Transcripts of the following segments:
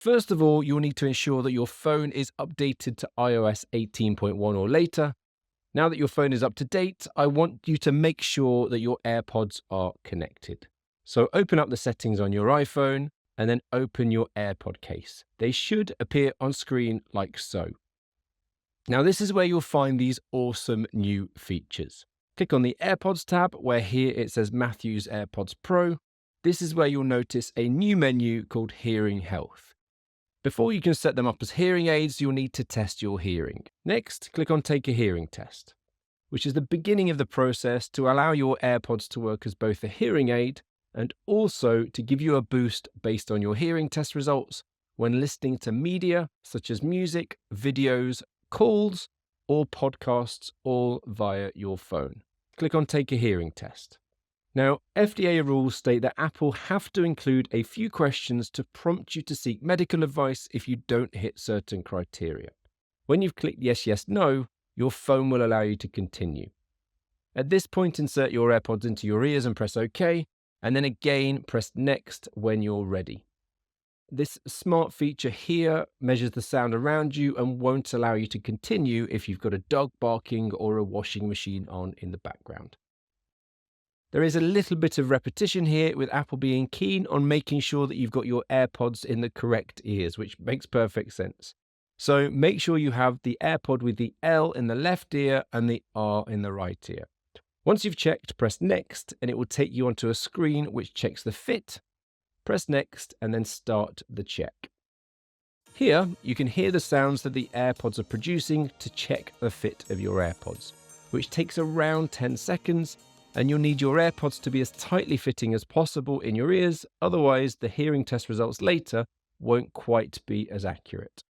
First of all, you'll need to ensure that your phone is updated to iOS 18.1 or later. Now that your phone is up to date, I want you to make sure that your AirPods are connected. So open up the settings on your iPhone and then open your AirPod case. They should appear on screen like so. Now this is where you'll find these awesome new features. Click on the AirPods tab where here it says Matthew's AirPods Pro. This is where you'll notice a new menu called Hearing Health. Before you can set them up as hearing aids, you'll need to test your hearing. Next, click on Take a Hearing Test, which is the beginning of the process to allow your AirPods to work as both a hearing aid and also to give you a boost based on your hearing test results when listening to media such as music, videos, calls, or podcasts, all via your phone. Click on Take a Hearing Test. Now, FDA rules state that Apple have to include a few questions to prompt you to seek medical advice if you don't hit certain criteria. When you've clicked yes, yes, no, your phone will allow you to continue. At this point, insert your AirPods into your ears and press OK, and then again press next when you're ready. This smart feature here measures the sound around you and won't allow you to continue if you've got a dog barking or a washing machine on in the background. There is a little bit of repetition here with Apple being keen on making sure that you've got your AirPods in the correct ears, which makes perfect sense. So make sure you have the AirPod with the L in the left ear and the R in the right ear. Once you've checked, press next and it will take you onto a screen which checks the fit. Press next and then start the check. Here you can hear the sounds that the AirPods are producing to check the fit of your AirPods, which takes around 10 seconds. And you'll need your AirPods to be as tightly fitting as possible in your ears, otherwise the hearing test results later won't quite be as accurate.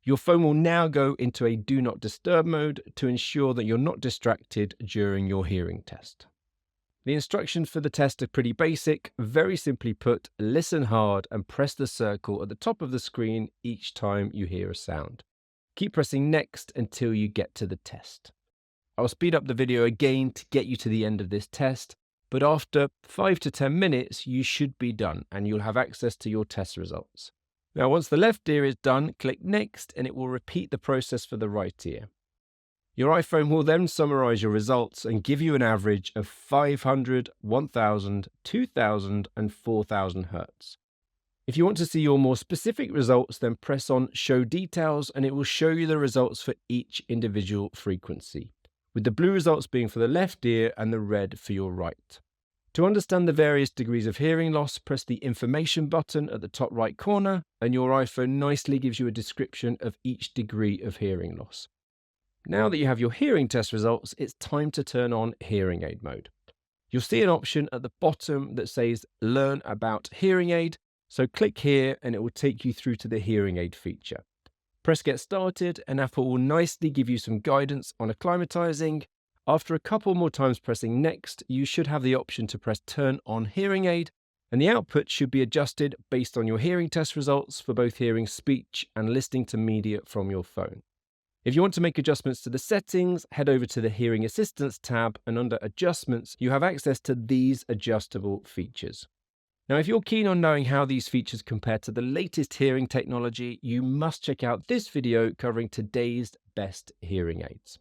Your phone will now go into a do not disturb mode to ensure that you're not distracted during your hearing test. The instructions for the test are pretty basic. Very simply put, listen hard and press the circle at the top of the screen each time you hear a sound. Keep pressing next until you get to the test. I'll speed up the video again to get you to the end of this test, but after 5 to 10 minutes, you should be done and you'll have access to your test results. Now, once the left ear is done, click next and it will repeat the process for the right ear. Your iPhone will then summarize your results and give you an average of 500, 1000, 2000, and 4000 Hertz. If you want to see your more specific results, then press on Show Details and it will show you the results for each individual frequency, with the blue results being for the left ear and the red for your right. To understand the various degrees of hearing loss, press the Information button at the top right corner, and your iPhone nicely gives you a description of each degree of hearing loss. Now that you have your hearing test results, it's time to turn on hearing aid mode. You'll see an option at the bottom that says Learn About Hearing Aid, so click here and it will take you through to the hearing aid feature. Press Get Started and Apple will nicely give you some guidance on acclimatizing. After a couple more times pressing Next, you should have the option to press Turn On Hearing Aid, and the output should be adjusted based on your hearing test results for both hearing speech and listening to media from your phone. If you want to make adjustments to the settings, head over to the Hearing Assistance tab, and under Adjustments, you have access to these adjustable features. Now, if you're keen on knowing how these features compare to the latest hearing technology, you must check out this video covering today's best hearing aids.